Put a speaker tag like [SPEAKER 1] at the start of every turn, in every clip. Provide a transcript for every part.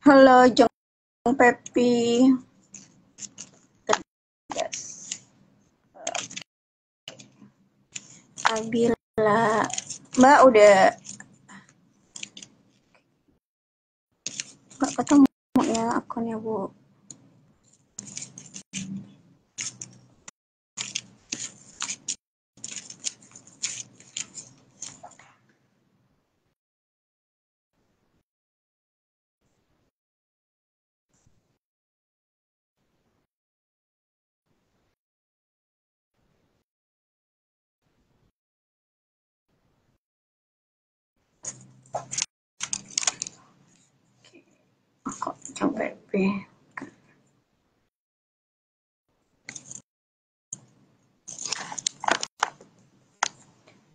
[SPEAKER 1] Halo, Jeng Pepi. Yes. Abila. Mbak udah nggak ketemu ya akunnya, Bu. Kok Jeng Pepi.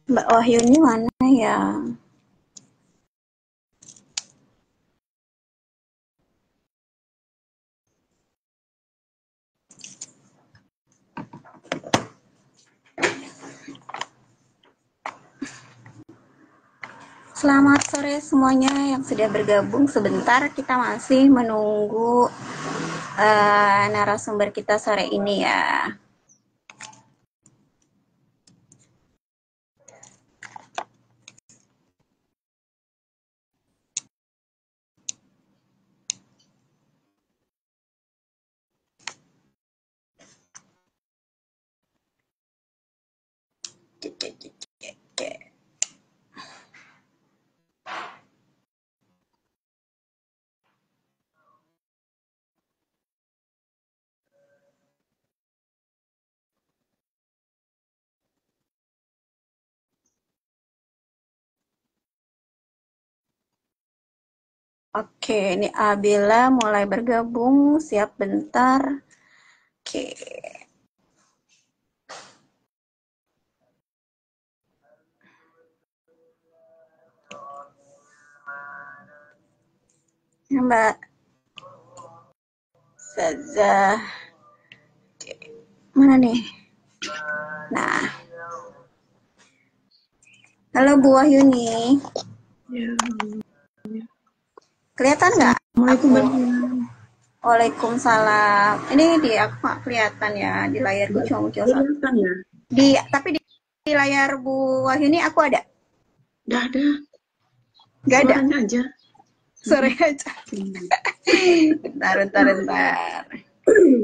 [SPEAKER 1] Mbak Wahyuni mana ya? Selamat sore semuanya yang sudah bergabung. Sebentar kita masih menunggu narasumber kita sore ini ya. Oke, ini Abila mulai bergabung. Siap bentar. Oke. Mbak Saza. Mana nih? Nah. Halo Bu Wahyuni.
[SPEAKER 2] Ya.
[SPEAKER 1] Kelihatan nggak?
[SPEAKER 2] Assalamualaikum Mbak.
[SPEAKER 1] Waalaikumsalam. Ini di aku nggak kelihatan ya, di layarku cuma muncul satu.
[SPEAKER 2] Kelihatan ya?
[SPEAKER 1] Tapi di layar Bu Wahyuni aku ada.
[SPEAKER 2] Nggak ada.
[SPEAKER 1] Nggak ada.
[SPEAKER 2] Suaranya aja.
[SPEAKER 1] Sore aja. bentar.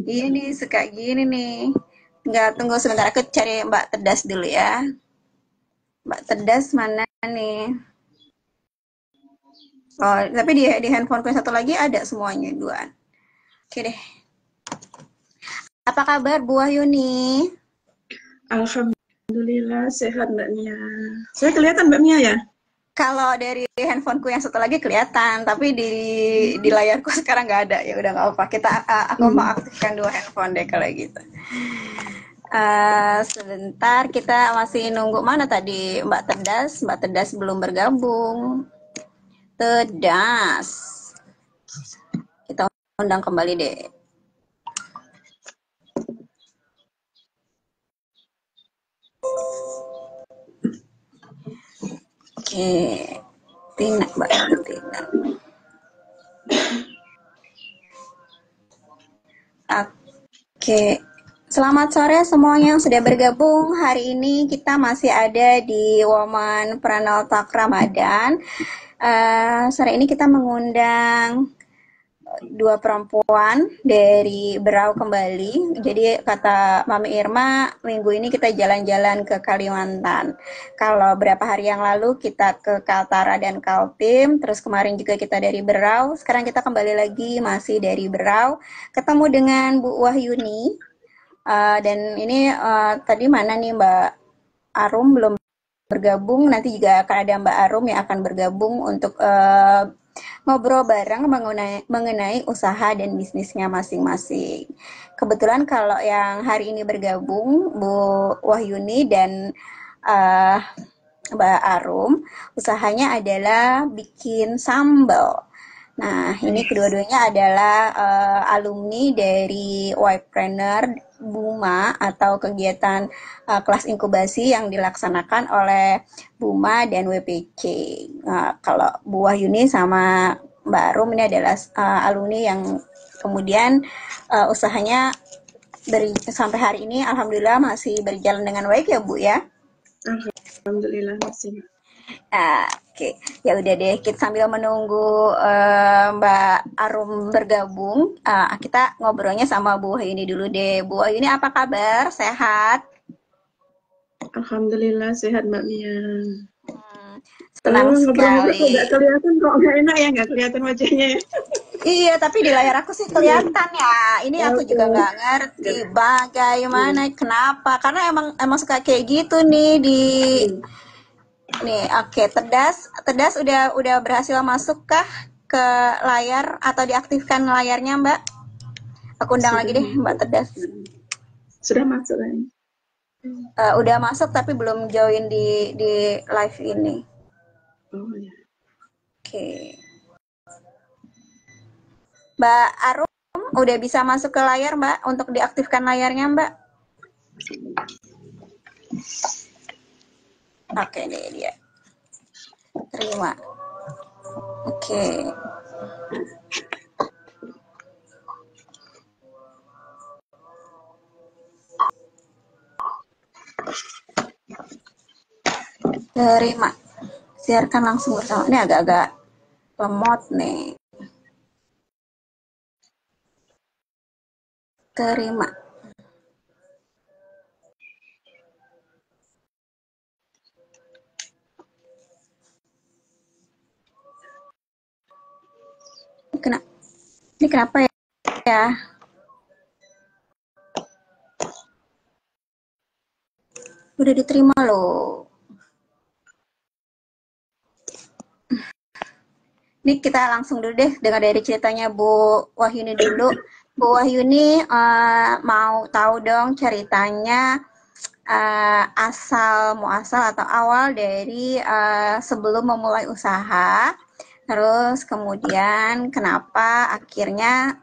[SPEAKER 1] Ini suka gini nih. Nggak, tunggu sebentar, aku cari Mbak Tedas dulu ya. Mbak Tedas mana nih? Oh, tapi di handphoneku yang satu lagi ada semuanya, dua. Oke deh. Apa kabar Bu Wahyuni?
[SPEAKER 2] Alhamdulillah sehat Mbak Mia. Saya kelihatan Mbak Mia ya?
[SPEAKER 1] Kalau dari handphoneku yang satu lagi kelihatan, tapi di layarku sekarang nggak ada. Ya udah nggak apa. Aku mau aktifkan dua handphone deh kalau gitu. Sebentar, kita masih nunggu mana tadi Mbak Tedas. Mbak Tedas belum bergabung. Tedas. Kita undang kembali deh. Oke. Tina, Mbak Tina. Oke. Selamat sore semuanya yang sudah bergabung. Hari ini kita masih ada di Woman Pranal Talk Ramadan. Sore ini kita mengundang dua perempuan dari Berau kembali. Jadi kata Mami Irma, minggu ini kita jalan-jalan ke Kalimantan. Kalau berapa hari yang lalu kita ke Kaltara dan Kaltim, terus kemarin juga kita dari Berau. Sekarang kita kembali lagi masih dari Berau, ketemu dengan Bu Wahyuni. Dan ini tadi mana nih Mbak Arum belum bergabung, nanti juga akan ada Mbak Arum yang akan bergabung untuk ngobrol bareng mengenai usaha dan bisnisnya masing-masing. Kebetulan kalau yang hari ini bergabung Bu Wahyuni dan Mbak Arum, usahanya adalah bikin sambal. Nah, ini kedua-duanya adalah alumni dari Ypreneur Buma atau kegiatan kelas inkubasi yang dilaksanakan oleh Buma dan WPC. Nah, kalau Bu Wahyuni sama Mbak Arum ini adalah alumni yang kemudian usahanya sampai hari ini alhamdulillah masih berjalan dengan baik ya Bu ya.
[SPEAKER 2] Alhamdulillah masih.
[SPEAKER 1] Oke, ya udah deh. Kita sambil menunggu Mbak Arum bergabung, kita ngobrolnya sama Bu Wahyuni dulu deh. Bu Wahyuni apa kabar? Sehat?
[SPEAKER 2] Alhamdulillah sehat Mbak Mia.
[SPEAKER 1] Senang
[SPEAKER 2] Ngobrol-ngobrol kok nggak
[SPEAKER 1] sekali.
[SPEAKER 2] kelihatan, kok nggak enak ya, nggak kelihatan wajahnya ya.
[SPEAKER 1] Iya, tapi di layar aku sih kelihatan ya. Ini aku
[SPEAKER 2] Oke.
[SPEAKER 1] juga nggak ngerti bagaimana, kenapa. Karena emang suka kayak gitu nih di nih. Oke, Tedas udah berhasil masuk kah ke layar atau diaktifkan layarnya, Mbak? Aku undang lagi
[SPEAKER 2] Sudah
[SPEAKER 1] deh Mbak
[SPEAKER 2] masuk.
[SPEAKER 1] Tedas.
[SPEAKER 2] Sudah masuk kan?
[SPEAKER 1] Udah masuk tapi belum join di live ini.
[SPEAKER 2] Oh ya.
[SPEAKER 1] Oke. Mbak Arum udah bisa masuk ke layar, Mbak, untuk diaktifkan layarnya, Mbak. Oke, ini dia. Terima. Oke. Terima. Siarkan langsung bersama. Ini agak-agak lemot nih. Terima. Ini kenapa ya? Udah diterima loh. Ini kita langsung dulu deh dengar dari ceritanya Bu Wahyuni dulu. Bu Wahyuni mau tahu dong ceritanya asal muasal atau awal dari sebelum memulai usaha. Terus kemudian kenapa akhirnya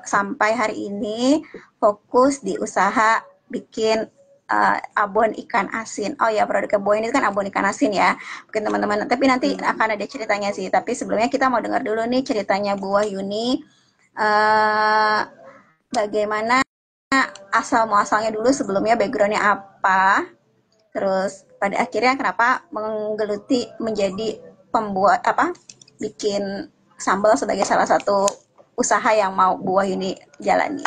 [SPEAKER 1] sampai hari ini fokus di usaha bikin abon ikan asin. Oh ya, produk abon ini kan abon ikan asin ya. Mungkin teman-teman, tapi nanti akan ada ceritanya sih. Tapi sebelumnya kita mau dengar dulu nih ceritanya Bu Wahyuni. Bagaimana asal muasalnya dulu, sebelumnya backgroundnya apa, terus pada akhirnya kenapa menggeluti menjadi pembuat bikin sambal sebagai salah satu usaha yang mau Bu Wahyuni jalani.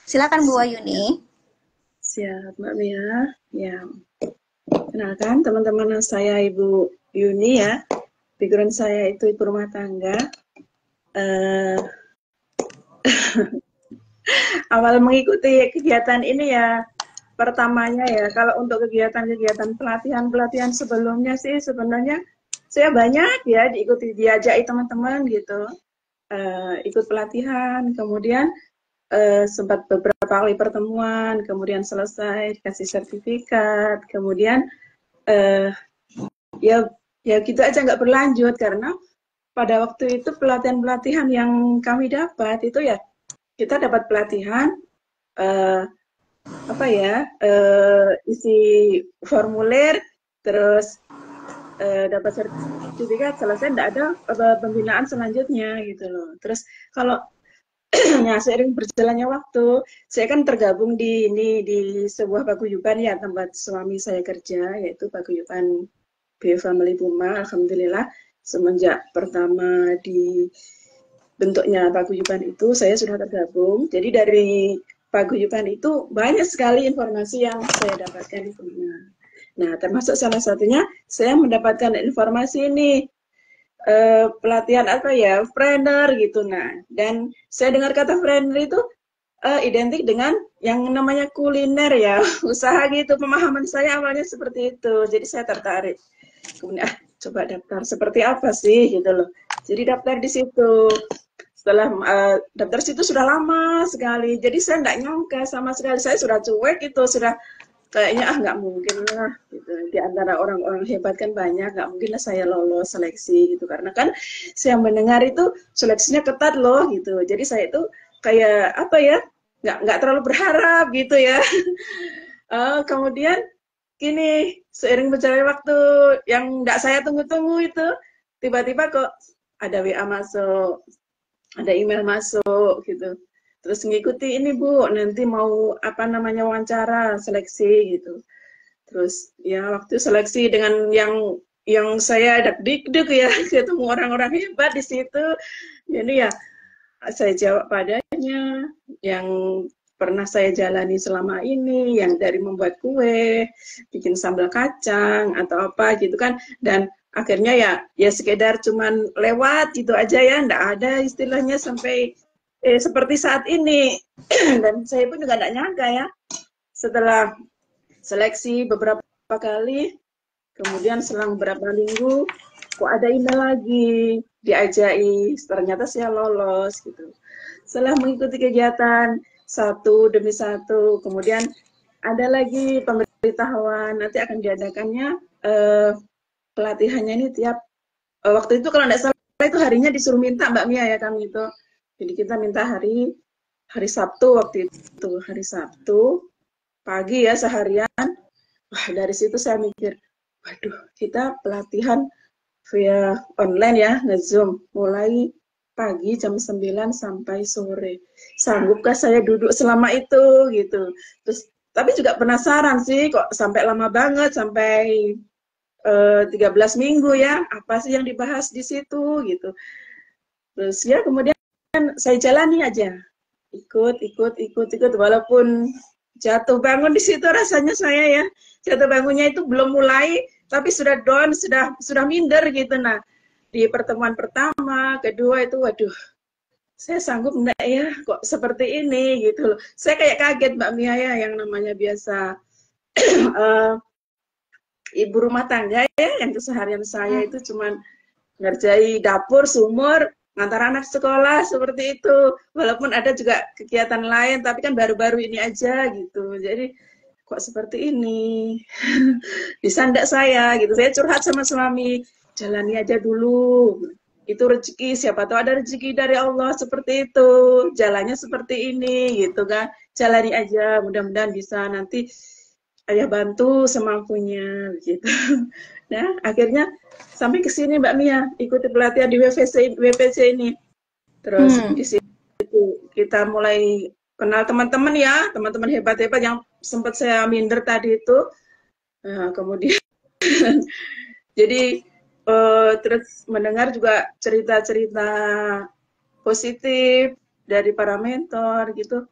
[SPEAKER 1] Silakan Bu Wahyuni.
[SPEAKER 2] Siap Mbak Mia. Ya. Kenalkan teman-teman, saya Ibu Yuni ya. Background saya itu ibu rumah tangga. Awal mengikuti kegiatan ini ya, pertamanya ya, kalau untuk kegiatan-kegiatan pelatihan sebelumnya sih sebenarnya saya banyak ya diajak teman-teman gitu, ikut pelatihan, kemudian sempat beberapa kali pertemuan, kemudian selesai dikasih sertifikat, kemudian ya gitu aja nggak berlanjut karena pada waktu itu pelatihan-pelatihan yang kami dapat itu ya, kita dapat pelatihan isi formulir, terus dapat sertifikat, selesai, tidak ada pembinaan selanjutnya gitu loh. Terus kalau seiring berjalannya waktu, saya kan tergabung di sebuah paguyuban ya, tempat suami saya kerja, yaitu paguyuban B Family Puma. Alhamdulillah semenjak pertama di bentuknya paguyuban itu saya sudah tergabung. Jadi dari paguyuban itu banyak sekali informasi yang saya dapatkan di sana. Nah, termasuk salah satunya saya mendapatkan informasi ini pelatihan trainer gitu. Nah, dan saya dengar kata trainer itu identik dengan yang namanya kuliner ya, usaha gitu. Pemahaman saya awalnya seperti itu. Jadi saya tertarik. Kemudian coba daftar seperti apa sih gitu loh. Jadi daftar di situ. Setelah daftar situ sudah lama sekali, jadi saya nggak nyangka sama sekali, saya sudah cuek itu, sudah kayaknya nggak mungkin lah gitu. Di antara orang-orang hebat kan banyak, nggak mungkin lah saya lolos seleksi gitu, karena kan saya mendengar itu seleksinya ketat loh gitu. Jadi saya itu kayak nggak terlalu berharap gitu ya. Kemudian kini seiring berjalannya waktu yang nggak saya tunggu-tunggu itu, tiba-tiba kok ada WA masuk, ada email masuk gitu. Terus ngikuti ini Bu, nanti mau apa namanya wawancara, seleksi gitu. Terus ya waktu seleksi dengan yang saya deg-deg ya ketemu orang-orang hebat di situ. Jadi ya saya jawab padanya yang pernah saya jalani selama ini, yang dari membuat kue, bikin sambal kacang atau apa gitu kan. Dan akhirnya ya sekedar cuman lewat gitu aja ya, enggak ada istilahnya sampai seperti saat ini. Dan saya pun juga enggak nyangka ya, setelah seleksi beberapa kali, kemudian selang beberapa minggu, kok ada email lagi, diajai, ternyata saya lolos gitu. Setelah mengikuti kegiatan satu demi satu, kemudian ada lagi pemberitahuan nanti akan diadakannya pelatihannya ini tiap waktu itu kalau tidak salah itu harinya disuruh minta Mbak Mia ya kami itu. Jadi kita minta hari Sabtu waktu itu, hari Sabtu pagi ya seharian. Wah, dari situ saya mikir, waduh, kita pelatihan via online ya, nge-zoom, mulai pagi jam 9 sampai sore. Sanggupkah saya duduk selama itu gitu. Terus tapi juga penasaran sih kok sampai lama banget, sampai 13 minggu ya, apa sih yang dibahas di situ gitu. Terus ya kemudian saya jalani aja. Ikut walaupun jatuh bangun di situ rasanya saya ya. Jatuh bangunnya itu belum mulai tapi sudah down, sudah minder gitu. Nah, di pertemuan pertama, kedua itu waduh, saya sanggup enggak ya kok seperti ini gitu loh. Saya kayak kaget Mbak Mia ya, yang namanya biasa ibu rumah tangga ya, yang keseharian saya itu cuman ngerjai dapur, sumur, ngantar anak sekolah seperti itu. Walaupun ada juga kegiatan lain, tapi kan baru-baru ini aja gitu. Jadi kok seperti ini? Bisa enggak saya gitu. Saya curhat sama suami, jalani aja dulu. Itu rezeki, siapa tahu ada rezeki dari Allah seperti itu. Jalannya seperti ini gitu kan. Jalani aja, mudah-mudahan bisa nanti ayah bantu semampunya gitu. Nah, akhirnya sampai ke sini Mbak Mia, ikuti pelatihan di WPC ini. Terus di situ kita mulai kenal teman-teman ya, teman-teman hebat-hebat yang sempat saya minder tadi itu. Nah, kemudian jadi terus mendengar juga cerita-cerita positif dari para mentor gitu.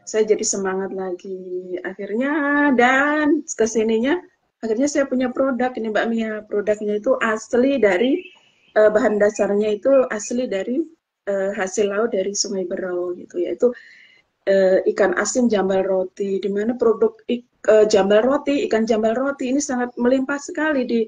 [SPEAKER 2] Saya jadi semangat lagi. Akhirnya dan kesininya akhirnya saya punya produk ini Mbak Mia. Produknya itu asli dari bahan dasarnya itu asli dari hasil laut dari Sungai Berau gitu, yaitu ikan asin jambal roti, di mana produk jambal roti, ikan jambal roti ini sangat melimpah sekali di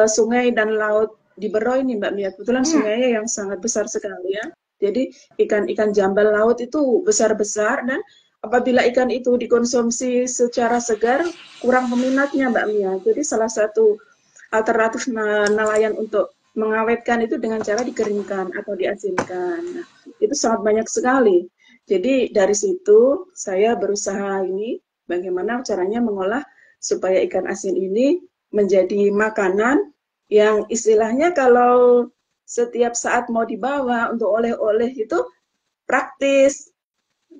[SPEAKER 2] sungai dan laut di Berau ini Mbak Mia. Kebetulan sungainya yang sangat besar sekali ya. Jadi ikan-ikan jambal laut itu besar-besar, dan apabila ikan itu dikonsumsi secara segar kurang peminatnya Mbak Mia. Jadi salah satu alternatif nelayan untuk mengawetkan itu dengan cara dikeringkan atau diasinkan. Nah, itu sangat banyak sekali. Jadi dari situ saya berusaha ini bagaimana caranya mengolah supaya ikan asin ini menjadi makanan yang istilahnya kalau setiap saat mau dibawa untuk oleh-oleh itu praktis,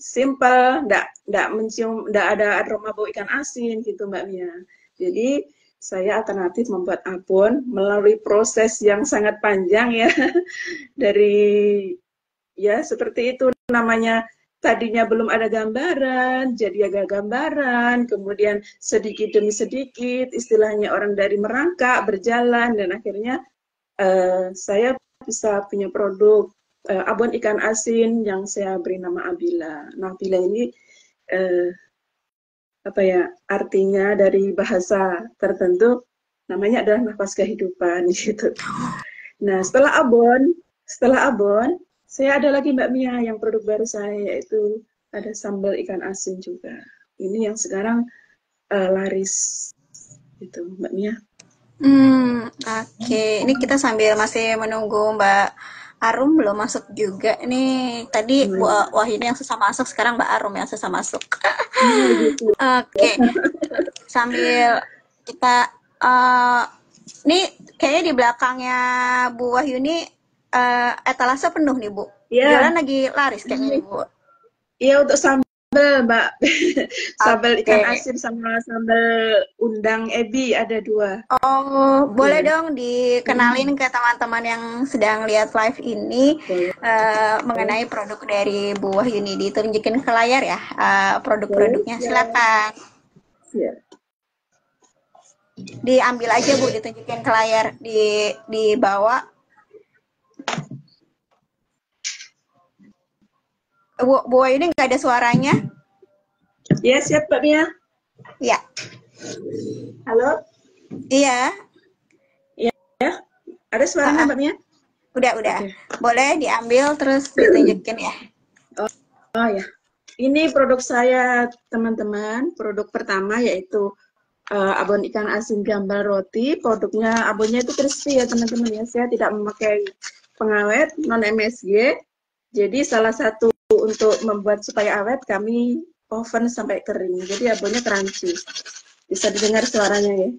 [SPEAKER 2] simple, enggak mencium, enggak ada aroma bau ikan asin gitu Mbak Mia. Jadi saya alternatif membuat abon melalui proses yang sangat panjang ya. Dari ya seperti itu namanya, tadinya belum ada gambaran, jadi ada gambaran, kemudian sedikit demi sedikit, istilahnya orang dari merangkak, berjalan, dan akhirnya saya bisa punya produk abon ikan asin yang saya beri nama Abila. Nah, Abila ini apa ya, artinya dari bahasa tertentu namanya adalah nafas kehidupan gitu. Nah, setelah abon, saya ada lagi Mbak Mia yang produk baru saya, yaitu ada sambal ikan asin juga. Ini yang sekarang laris gitu Mbak Mia.
[SPEAKER 1] Oke. Ini kita sambil masih menunggu Mbak Arum belum masuk juga nih. Tadi Bu Wahyuni yang susah masuk, sekarang Mbak Arum yang susah masuk. Oke. Sambil kita nih kayaknya di belakangnya Bu Wahyuni etalase penuh nih Bu.
[SPEAKER 2] Ya,
[SPEAKER 1] Jualan lagi laris kayaknya nih Bu.
[SPEAKER 2] iya untuk sambal, Mbak. Sambal
[SPEAKER 1] Oke.
[SPEAKER 2] ikan asin sama sambal undang ebi ada 2.
[SPEAKER 1] Oh, boleh
[SPEAKER 2] Ya.
[SPEAKER 1] dong dikenalin ke teman-teman yang sedang lihat live ini
[SPEAKER 2] Boleh.
[SPEAKER 1] mengenai produk dari Bu Wahyuni. Ditunjukin ke layar ya
[SPEAKER 2] Boleh.
[SPEAKER 1] produk-produknya.
[SPEAKER 2] Ya.
[SPEAKER 1] Silakan.
[SPEAKER 2] Ya.
[SPEAKER 1] Diambil aja Bu, ditunjukin ke layar, dibawa. Bu Wahyuni nggak ada suaranya?
[SPEAKER 2] Ya, siap Mbak Mia.
[SPEAKER 1] Ya.
[SPEAKER 2] Halo?
[SPEAKER 1] Iya.
[SPEAKER 2] Ya. Ada suaranya Mbak Mia?
[SPEAKER 1] Udah.
[SPEAKER 2] Oke.
[SPEAKER 1] Boleh diambil terus ditunjukin ya.
[SPEAKER 2] Oh ya. Ini produk saya, teman-teman. Produk pertama yaitu abon ikan asin gambal roti. Produknya abonnya itu crispy ya teman-teman ya. Saya tidak memakai pengawet non MSG. Jadi salah satu untuk membuat supaya awet kami oven sampai kering. Jadi abonnya crunchy. Bisa didengar suaranya ya.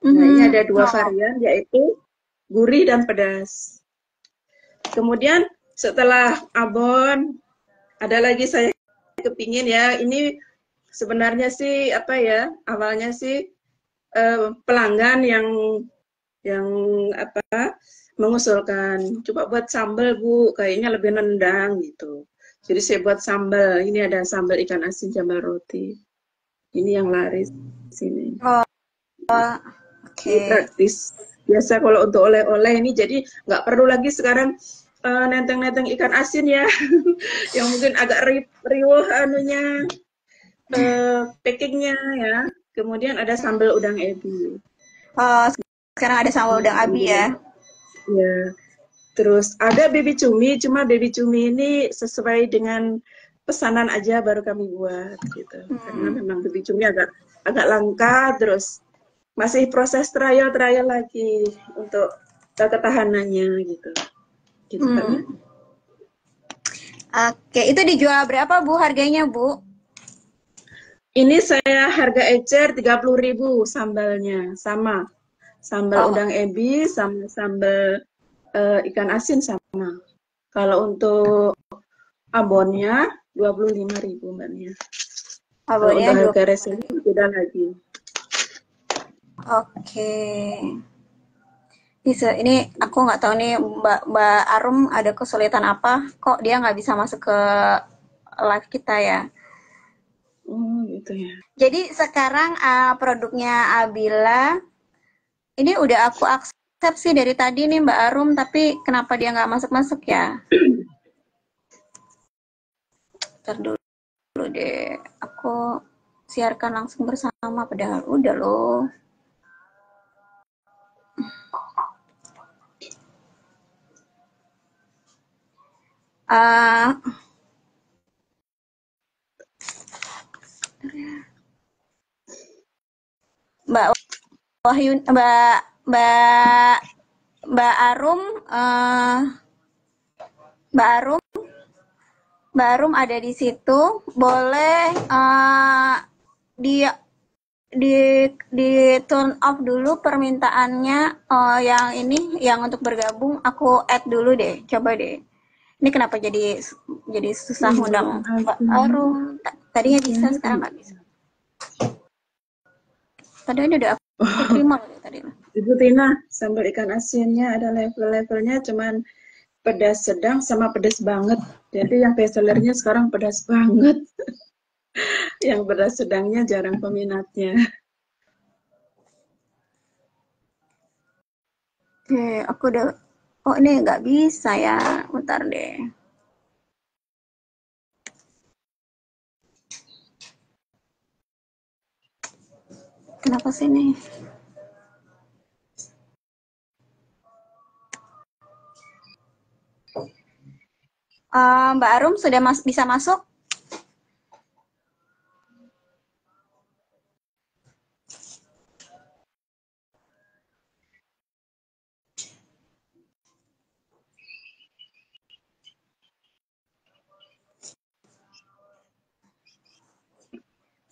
[SPEAKER 2] Nah, ini ada 2 varian yaitu gurih dan pedas. Kemudian setelah abon ada lagi saya kepingin ya, ini sebenarnya sih apa ya, awalnya sih pelanggan yang apa mengusulkan coba buat sambal Bu, kayaknya lebih nendang gitu. Jadi saya buat sambal. Ini ada sambal ikan asin jambal roti. Ini yang laris sini.
[SPEAKER 1] Oh,
[SPEAKER 2] Ini
[SPEAKER 1] oke.
[SPEAKER 2] praktis. Biasa kalau untuk oleh-oleh ini jadi nggak perlu lagi sekarang nenteng-nenteng ikan asin ya, yang mungkin agak riuh anunya packingnya ya. Kemudian ada sambal udang ebi.
[SPEAKER 1] Oh, sekarang ada sambal udang abi ya.
[SPEAKER 2] Ya. Terus ada baby cumi, cuma baby cumi ini sesuai dengan pesanan aja baru kami buat gitu. Karena memang baby cumi agak langka, terus masih proses trial lagi untuk ketahanannya gitu. Gitu Mbak Mia.
[SPEAKER 1] Oke, itu dijual berapa Bu harganya Bu?
[SPEAKER 2] Ini saya harga ecer 30.000 sambalnya, sama. Sambal
[SPEAKER 1] Oh,
[SPEAKER 2] udang ebi sama sambal ikan asin sama. Kalau untuk abonnya 25.000 Mbak Mia. Kalau
[SPEAKER 1] abonnya
[SPEAKER 2] untuk harga
[SPEAKER 1] 20.
[SPEAKER 2] reselnya beda lagi.
[SPEAKER 1] Oke. Ini aku nggak tahu nih Mbak Arum ada kesulitan apa? Kok dia nggak bisa masuk ke live kita ya?
[SPEAKER 2] Oh gitu ya.
[SPEAKER 1] Jadi sekarang produknya Abila ini udah aku accept sih dari tadi nih Mbak Arum, tapi kenapa dia nggak masuk-masuk ya? Ntar dulu deh, aku siarkan langsung bersama padahal udah loh. Uh, Mbak Wahyu, Mbak Mbak Arum, Mbak Arum, Mbak Arum ada di situ. Boleh di di turn off dulu permintaannya yang ini yang untuk bergabung aku add dulu deh, coba deh. Ini kenapa jadi susah ngundang Mbak Arum? Tadinya bisa, sekarang nggak bisa. Tadinya udah aku terima loh tadi.
[SPEAKER 2] Ibu Tina, sambal ikan asinnya ada level-levelnya, cuman pedas sedang sama pedas banget. Jadi yang bestsellernya sekarang pedas banget. Yang pedas sedangnya jarang peminatnya.
[SPEAKER 1] Oke, aku udah. Oh ini nggak bisa ya, bentar deh. Kenapa sih nih? Mbak Arum sudah bisa masuk?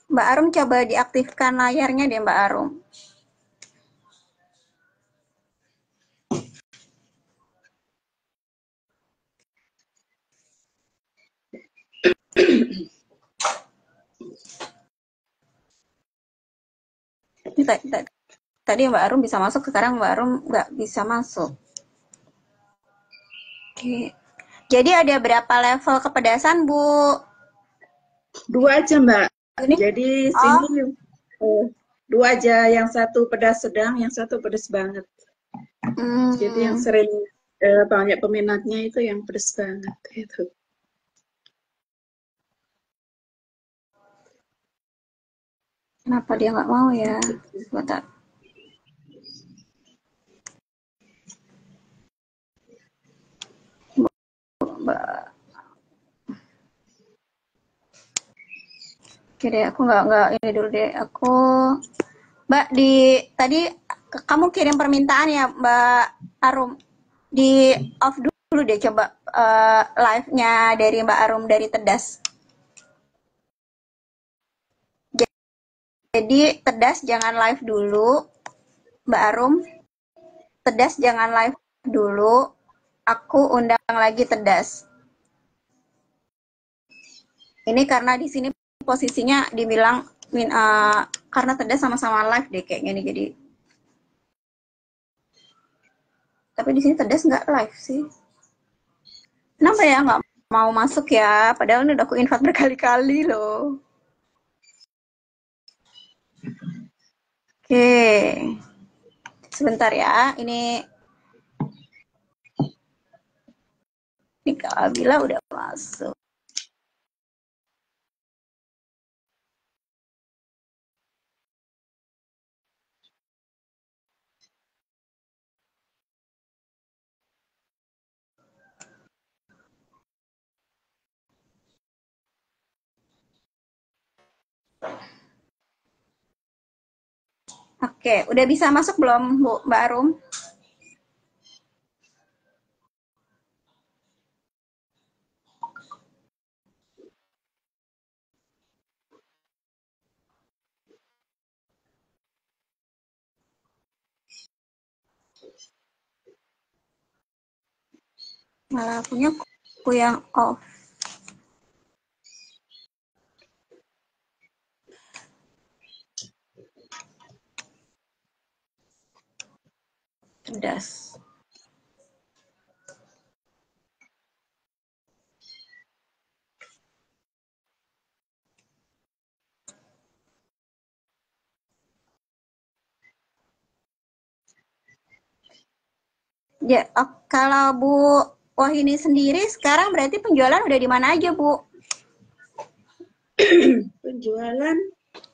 [SPEAKER 1] Mbak Arum coba diaktifkan layarnya deh Mbak Arum. Tadi Mbak Arum bisa masuk, sekarang Mbak Arum nggak bisa masuk. Oke. Jadi ada berapa level kepedasan, Bu?
[SPEAKER 2] 2 aja, Mbak.
[SPEAKER 1] Ini?
[SPEAKER 2] Jadi
[SPEAKER 1] Oh,
[SPEAKER 2] sini 2 aja, yang satu pedas sedang, yang satu pedas banget. Jadi yang
[SPEAKER 1] hmm,
[SPEAKER 2] sering banyak peminatnya itu yang pedas banget itu.
[SPEAKER 1] kenapa dia nggak mau ya? Sebentar. Mbak. Oke deh, aku nggak ini dulu deh. Aku Mbak di tadi kamu kirim permintaan ya Mbak Arum, di off dulu deh coba live-nya dari Mbak Arum dari Tedas. Jadi Tedas jangan live dulu, Mbak Arum. Tedas jangan live dulu. Aku undang lagi Tedas. Ini karena di sini posisinya dibilang karena Tedas sama-sama live deh kayaknya nih jadi. Tapi di sini Tedas nggak live sih. Kenapa ya nggak mau masuk ya? Padahal ini udah aku invite berkali-kali loh. Oke, sebentar ya. Ini Kak Abila udah masuk. Oke, udah bisa masuk belum Bu Mbak Arum? Malah punya aku yang off. Pedas. Ya, kalau Bu Wahini sendiri sekarang berarti penjualan udah di mana aja Bu?
[SPEAKER 2] Penjualan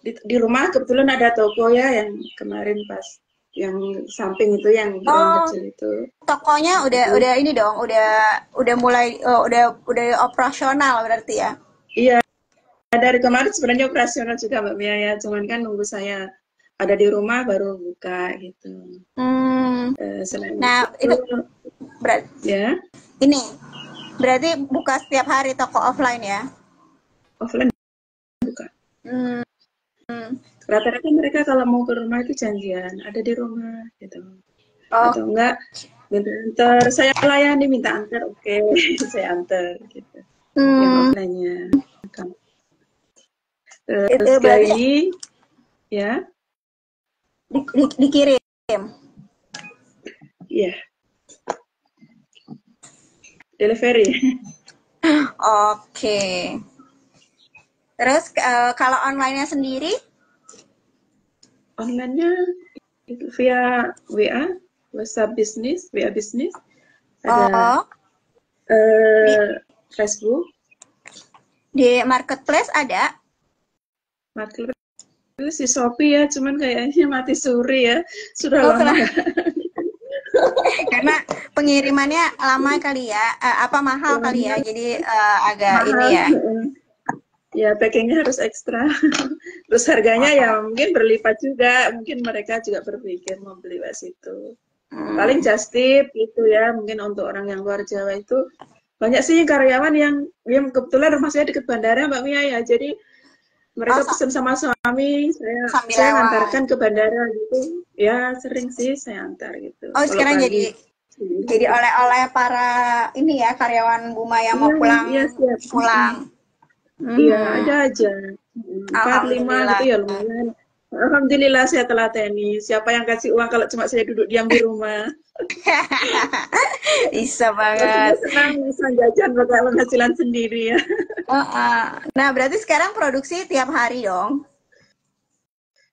[SPEAKER 2] di rumah kebetulan ada toko ya yang kemarin pas yang samping itu yang ruang
[SPEAKER 1] Oh,
[SPEAKER 2] kecil itu.
[SPEAKER 1] tokonya
[SPEAKER 2] Jadi
[SPEAKER 1] udah ini dong, udah mulai udah operasional berarti ya.
[SPEAKER 2] iya, dari kemarin sebenarnya operasional juga Mbak Mia ya, cuman kan nunggu saya ada di rumah baru buka gitu.
[SPEAKER 1] Hmm,
[SPEAKER 2] Selain
[SPEAKER 1] nah
[SPEAKER 2] itu
[SPEAKER 1] itu berat
[SPEAKER 2] ya
[SPEAKER 1] ini berarti buka setiap hari toko offline ya?
[SPEAKER 2] offline buka.
[SPEAKER 1] Hmm,
[SPEAKER 2] Rata-rata mereka kalau mau ke rumah itu janjian ada di rumah gitu.
[SPEAKER 1] oh,
[SPEAKER 2] Atau enggak minta antar, saya layani minta antar, oke, saya antar gitu. Yang
[SPEAKER 1] hmm,
[SPEAKER 2] offline-nya.
[SPEAKER 1] itu
[SPEAKER 2] Terus
[SPEAKER 1] berarti
[SPEAKER 2] ini ya,
[SPEAKER 1] dikirim.
[SPEAKER 2] iya, delivery.
[SPEAKER 1] Oke. Terus kalau online-nya sendiri?
[SPEAKER 2] Online-nya itu via WA, WhatsApp bisnis, WA bisnis, ada
[SPEAKER 1] Oh, di
[SPEAKER 2] Facebook,
[SPEAKER 1] di marketplace ada?
[SPEAKER 2] marketplace si Shopee ya, cuman kayaknya mati suri ya, sudah
[SPEAKER 1] Oh,
[SPEAKER 2] lama nggak
[SPEAKER 1] karena pengirimannya lama kali ya, apa mahal kali
[SPEAKER 2] lama,
[SPEAKER 1] ya, jadi agak ini
[SPEAKER 2] mahal.
[SPEAKER 1] ya.
[SPEAKER 2] Ya, packingnya harus ekstra. Terus harganya ya
[SPEAKER 1] Oh,
[SPEAKER 2] mungkin berlipat juga. Mungkin mereka juga berpikir mau beli pas itu. Paling
[SPEAKER 1] hmm.
[SPEAKER 2] just tip gitu ya. Mungkin untuk orang yang luar Jawa itu banyak sih karyawan yang kebetulan rumah saya dekat bandara Mbak Mia ya. Jadi
[SPEAKER 1] Oh,
[SPEAKER 2] mereka pesen sama suami,
[SPEAKER 1] sambil
[SPEAKER 2] saya
[SPEAKER 1] lewat.
[SPEAKER 2] ngantarkan ke bandara gitu. Ya sering sih saya antar gitu.
[SPEAKER 1] Oh,
[SPEAKER 2] Kalau
[SPEAKER 1] sekarang
[SPEAKER 2] pagi.
[SPEAKER 1] jadi oleh-oleh para ini ya karyawan Buma yang
[SPEAKER 2] Iya,
[SPEAKER 1] mau pulang
[SPEAKER 2] iya siap.
[SPEAKER 1] pulang.
[SPEAKER 2] Iya,
[SPEAKER 1] Mhm.
[SPEAKER 2] ada aja. 4, 5 gitu
[SPEAKER 1] Alhamdulillah.
[SPEAKER 2] ya lumayan. Alhamdulillah saya telateni. Siapa yang kasih uang kalau cuma saya duduk diam di rumah?
[SPEAKER 1] Bisa
[SPEAKER 2] Pastinya
[SPEAKER 1] banget.
[SPEAKER 2] senang bisa jajan pakai penghasilan sendiri ya.
[SPEAKER 1] Heeh. Nah, berarti sekarang produksi tiap hari dong?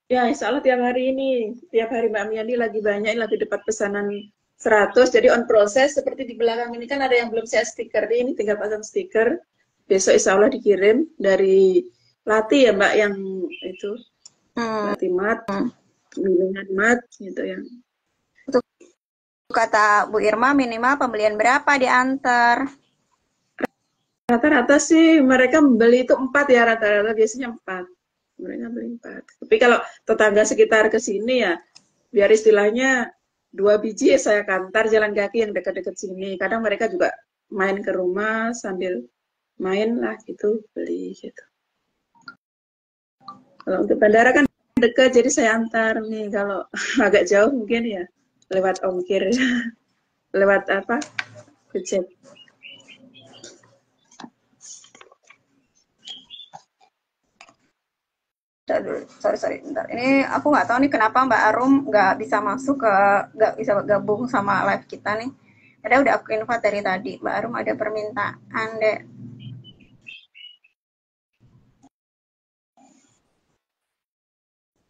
[SPEAKER 2] Ya, insya Allah tiap hari ini, tiap hari Mbak Mia ini lagi banyak, lagi dapat pesanan 100, jadi on process. Seperti di belakang ini kan ada yang belum saya stiker, ini tinggal pasang stiker. Besok insya Allah dikirim dari Lati ya Mbak, yang itu,
[SPEAKER 1] Hmm.
[SPEAKER 2] Lati Mat, bimbingan Mat, gitu ya.
[SPEAKER 1] Untuk kata Bu Irma minimal pembelian berapa diantar?
[SPEAKER 2] Rata-rata sih mereka beli itu 4 ya, rata-rata biasanya 4. Mereka beli 4. Tapi kalau tetangga sekitar ke sini ya, biar istilahnya 2 biji ya saya kantar jalan kaki yang dekat-dekat sini. Kadang mereka juga main ke rumah sambil main lah gitu, beli gitu. Kalau untuk bandara kan dekat, jadi saya antar nih. Kalau agak jauh mungkin ya lewat ongkir, lewat apa? Gojek.
[SPEAKER 1] Sorry, bentar. Ini aku nggak tahu nih kenapa Mbak Arum nggak bisa masuk nggak bisa gabung sama live kita nih. Ada udah aku invite dari tadi. Mbak Arum ada permintaan deh.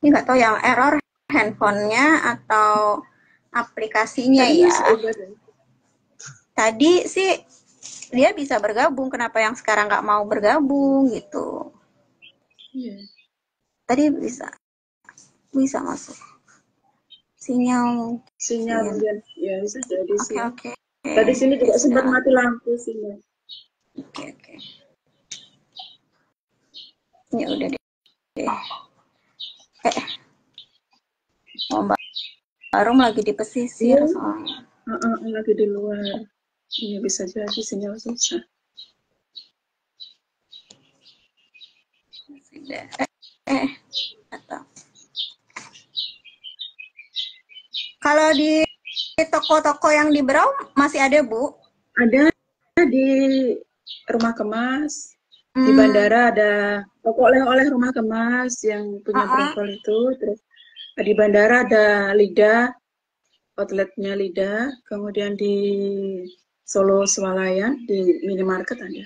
[SPEAKER 1] Ini nggak tahu yang error handphonenya atau aplikasinya
[SPEAKER 2] Tadi
[SPEAKER 1] ya.
[SPEAKER 2] masih obat ya.
[SPEAKER 1] Tadi sih dia bisa bergabung, kenapa yang sekarang nggak mau bergabung gitu.
[SPEAKER 2] Iya.
[SPEAKER 1] Tadi bisa bisa masuk. Sinyal
[SPEAKER 2] Sinyal
[SPEAKER 1] mungkin.
[SPEAKER 2] mungkin ya bisa jadi
[SPEAKER 1] Oke,
[SPEAKER 2] sih.
[SPEAKER 1] oke.
[SPEAKER 2] Tadi sini
[SPEAKER 1] Ya
[SPEAKER 2] juga sempat
[SPEAKER 1] sudah.
[SPEAKER 2] mati lampu sinyal.
[SPEAKER 1] Oke. Ya udah deh. Eh, oh, Mbak Arum lagi di pesisir
[SPEAKER 2] Iya,
[SPEAKER 1] soalnya.
[SPEAKER 2] lagi di luar. Iya bisa jadi sinyal susah.
[SPEAKER 1] Sudah. Atau kalau di toko-toko yang di Berau masih ada, Bu?
[SPEAKER 2] Ada di rumah kemas, di
[SPEAKER 1] Hmm,
[SPEAKER 2] bandara ada toko oleh-oleh rumah kemas yang punya
[SPEAKER 1] uh-uh.
[SPEAKER 2] brokol itu. Terus di bandara ada Lidah, outletnya Lidah. Kemudian di Solo Swalayan di minimarket ada.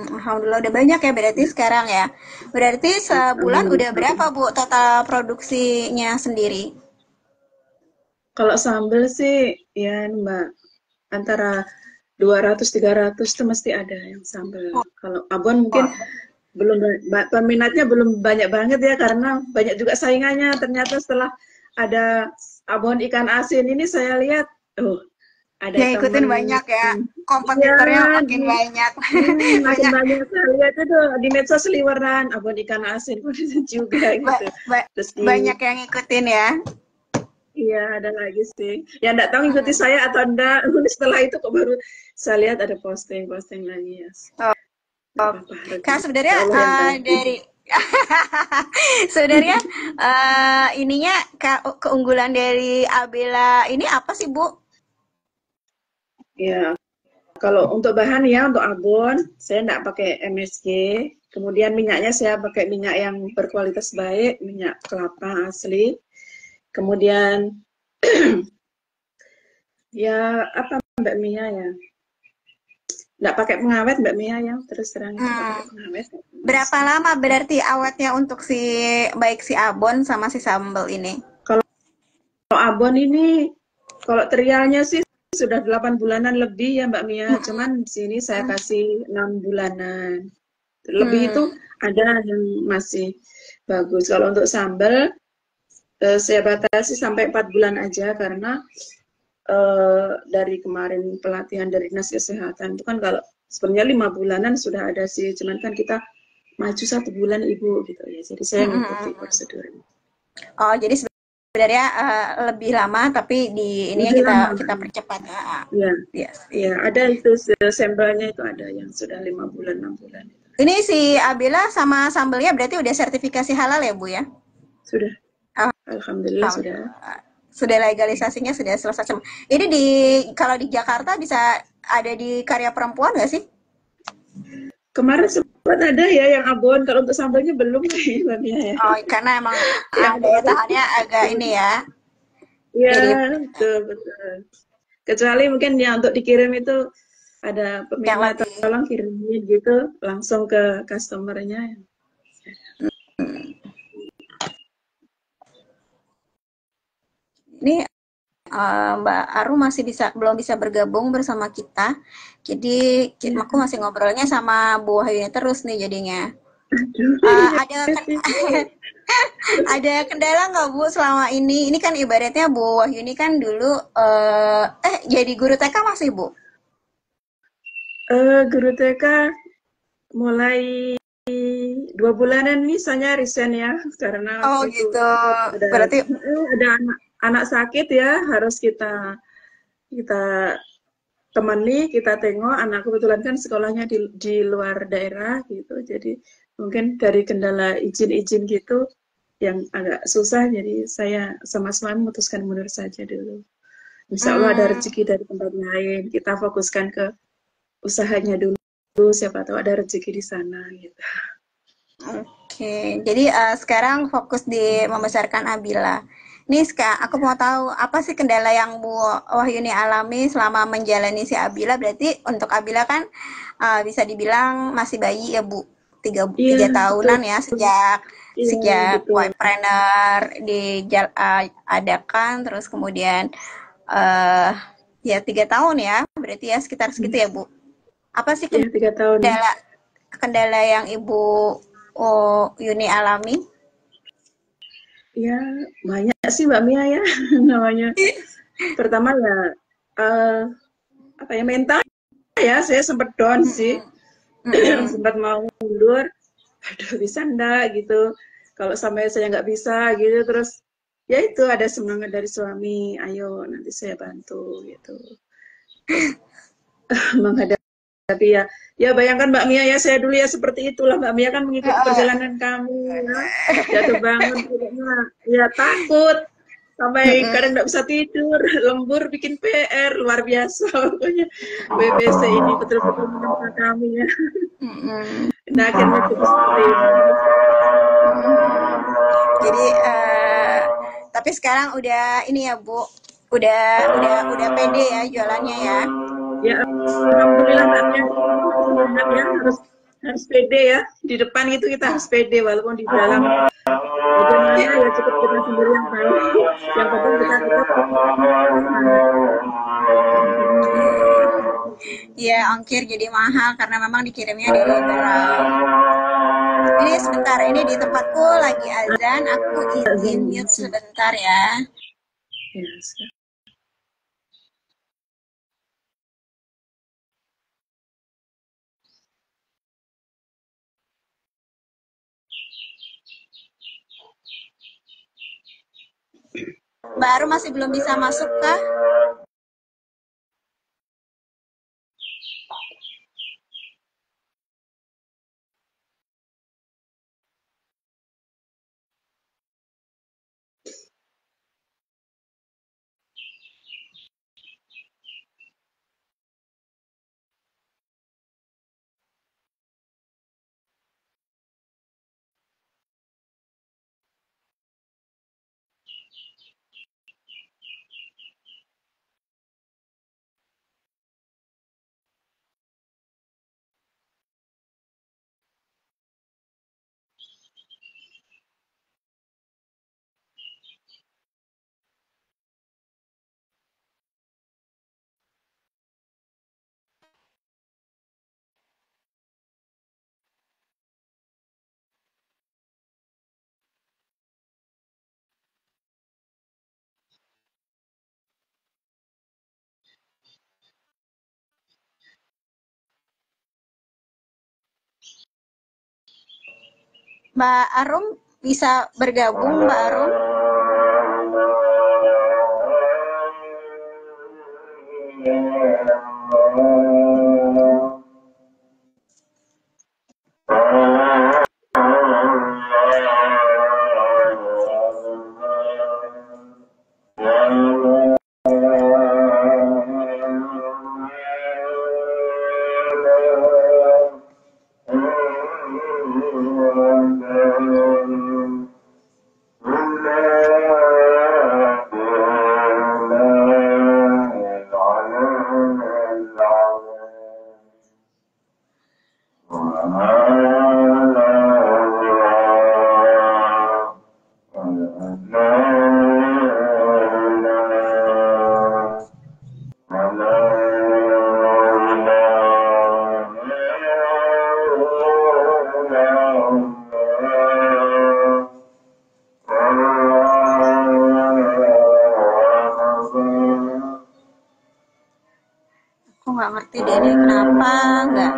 [SPEAKER 1] Alhamdulillah udah banyak ya berarti sekarang ya. Berarti sebulan udah berapa, Bu, total produksinya sendiri?
[SPEAKER 2] Kalau sambel sih ya Mbak antara 200-300 itu mesti ada yang sambel. Kalau abon mungkin
[SPEAKER 1] Wah,
[SPEAKER 2] belum peminatnya belum banyak banget ya karena banyak juga saingannya. Ternyata setelah ada abon ikan asin ini saya lihat, oh ada
[SPEAKER 1] yang ikutin
[SPEAKER 2] temen
[SPEAKER 1] banyak ya.
[SPEAKER 2] ya
[SPEAKER 1] Kompetitornya makin
[SPEAKER 2] di
[SPEAKER 1] banyak.
[SPEAKER 2] makin
[SPEAKER 1] Banyak
[SPEAKER 2] banyak saya lihat itu di medsos seliweran abon ikan asin juga
[SPEAKER 1] ba-
[SPEAKER 2] gitu.
[SPEAKER 1] ba-
[SPEAKER 2] Terus di
[SPEAKER 1] banyak yang ngikutin ya.
[SPEAKER 2] iya, ada lagi sih. Ya, enggak tahu ngikuti saya atau enggak. Setelah itu kok baru saya lihat ada posting-posting lagi ya.
[SPEAKER 1] Oh,
[SPEAKER 2] Enggak
[SPEAKER 1] oh.
[SPEAKER 2] apa-apa,
[SPEAKER 1] Kak
[SPEAKER 2] rezeki
[SPEAKER 1] sebenarnya
[SPEAKER 2] Allah yang tahu.
[SPEAKER 1] dari sebenarnya ininya keunggulan dari Abela ini apa sih, Bu?
[SPEAKER 2] Ya, kalau untuk bahan ya, untuk abon, saya enggak pakai MSG. Kemudian minyaknya saya pakai minyak yang berkualitas baik, minyak kelapa asli. Kemudian ya apa Mbak Mia ya? Enggak pakai pengawet Mbak Mia ya, terus terang itu enggak
[SPEAKER 1] Hmm,
[SPEAKER 2] pakai pengawet.
[SPEAKER 1] berapa lama berarti awetnya untuk baik si abon sama si sambal ini?
[SPEAKER 2] Kalau abon ini, kalau trialnya sih sudah 8 bulanan lebih ya Mbak Mia. Cuman di sini saya kasih 6 bulanan. Lebih itu
[SPEAKER 1] Hmm.
[SPEAKER 2] ada yang masih bagus. Kalau untuk sambal, saya batasi sampai 4 bulan aja karena dari kemarin pelatihan dari Dinas Kesehatan itu kan kalau sebenarnya 5 bulanan sudah ada sih. Cuman kan kita maju 1 bulan Ibu gitu ya. Jadi saya ngikuti prosedurnya.
[SPEAKER 1] Oh, jadi sebenarnya lebih lama tapi di ininya
[SPEAKER 2] Lebih
[SPEAKER 1] kita
[SPEAKER 2] lama Mbak
[SPEAKER 1] kita
[SPEAKER 2] Mia.
[SPEAKER 1] percepat.
[SPEAKER 2] Ya.
[SPEAKER 1] Yes.
[SPEAKER 2] Iya, ada itu sampelnya itu ada yang sudah 5 bulan, 6 bulan.
[SPEAKER 1] Ini si Abila sama sambelnya berarti udah sertifikasi halal ya, Bu ya?
[SPEAKER 2] Sudah, alhamdulillah sudah.
[SPEAKER 1] Alhamdulillah. Sudah legalisasinya sudah selesai. Ini kalau di Jakarta bisa ada di Karya Perempuan nggak sih?
[SPEAKER 2] Kemarin sempat ada ya yang abon, kalau untuk sambalnya belum nih Mbak Mia ya.
[SPEAKER 1] Oh, karena emang
[SPEAKER 2] Yang
[SPEAKER 1] daya
[SPEAKER 2] apa?
[SPEAKER 1] tahannya agak ini ya.
[SPEAKER 2] Iya,
[SPEAKER 1] Jadi
[SPEAKER 2] betul betul. Kecuali mungkin yang untuk dikirim itu ada
[SPEAKER 1] yang
[SPEAKER 2] peminta
[SPEAKER 1] lebih.
[SPEAKER 2] tolong kirimin gitu langsung ke customernya.
[SPEAKER 1] Ini Mbak Arum masih belum bisa bergabung bersama kita. Jadi
[SPEAKER 2] Ya,
[SPEAKER 1] aku masih ngobrolnya sama Bu Wahyuni terus nih jadinya.
[SPEAKER 2] aduh,
[SPEAKER 1] Eh,
[SPEAKER 2] iya
[SPEAKER 1] ada kan
[SPEAKER 2] sih.
[SPEAKER 1] ada kendala nggak Bu selama ini? Ini kan ibaratnya Bu Wahyuni kan dulu jadi guru TK masih Bu?
[SPEAKER 2] Guru TK mulai 2 bulanan nih saya resign ya karena
[SPEAKER 1] Oh
[SPEAKER 2] waktu itu
[SPEAKER 1] gitu.
[SPEAKER 2] ada
[SPEAKER 1] Berarti
[SPEAKER 2] ada anak sakit ya harus kita kita temani, kita tengok. Anak kebetulan kan sekolahnya di luar daerah gitu, jadi mungkin dari kendala izin-izin gitu yang agak susah, jadi saya sama suami memutuskan mundur saja dulu. Insya Allah ada
[SPEAKER 1] hmm,
[SPEAKER 2] rezeki dari tempat lain, kita fokuskan ke usahanya dulu, siapa tahu ada rezeki di sana gitu.
[SPEAKER 1] oke. Jadi sekarang fokus di membesarkan Abila. Nih aku mau tahu apa sih kendala yang Bu Wahyuni alami selama menjalani si Abila? Berarti untuk Abila kan bisa dibilang masih bayi ya Bu,
[SPEAKER 2] Iya,
[SPEAKER 1] tiga
[SPEAKER 2] betul.
[SPEAKER 1] tahunan ya sejak
[SPEAKER 2] Iya,
[SPEAKER 1] sejak
[SPEAKER 2] betul.
[SPEAKER 1] Webpreneur adakan, terus kemudian eh ya 3 tahun ya, berarti ya sekitar segitu ya Bu. Apa sih
[SPEAKER 2] Iya, 3 tahun.
[SPEAKER 1] kendala kendala yang Ibu Yuni alami?
[SPEAKER 2] Ya, banyak sih Mbak Mia ya namanya. Pertama ya, eh, apa ya, mental ya, saya sempat down sih.
[SPEAKER 1] Mm-mm.
[SPEAKER 2] Sempat mau mundur, aduh bisa enggak gitu. Kalau sampai saya nggak bisa gitu, terus ya itu ada semangat dari suami, ayo nanti saya bantu gitu. Terus menghadapi ya, ya bayangkan Mbak Mia ya, saya dulu ya seperti itulah Mbak Mia kan mengikuti perjalanan kami ya, jatuh bangun tidaknya, ya takut, sampai kadang
[SPEAKER 1] Mm-mm.
[SPEAKER 2] nggak bisa tidur, lembur bikin PR luar biasa pokoknya. BBC ini betul-betul menempa kami ya.
[SPEAKER 1] Mm-mm.
[SPEAKER 2] Nah akhirnya jadi seperti ini.
[SPEAKER 1] Jadi tapi sekarang udah ini ya Bu, udah pede ya jualannya ya.
[SPEAKER 2] Ya alhamdulillah Mbak Mia, harus semangat ya, harus harus pede ya, di depan itu kita harus pede walaupun di dalam bagaimana ya cukup kita sendiri yang tahu. Yang penting kita tetap semangat.
[SPEAKER 1] Iya, ongkir jadi mahal karena memang dikirimnya dari dalam. Ini sebentar, ini di tempatku lagi azan, aku izin mute sebentar ya.
[SPEAKER 2] Ya,
[SPEAKER 1] Baru masih belum bisa masuk kah? Mbak Arum bisa bergabung, Mbak Arum?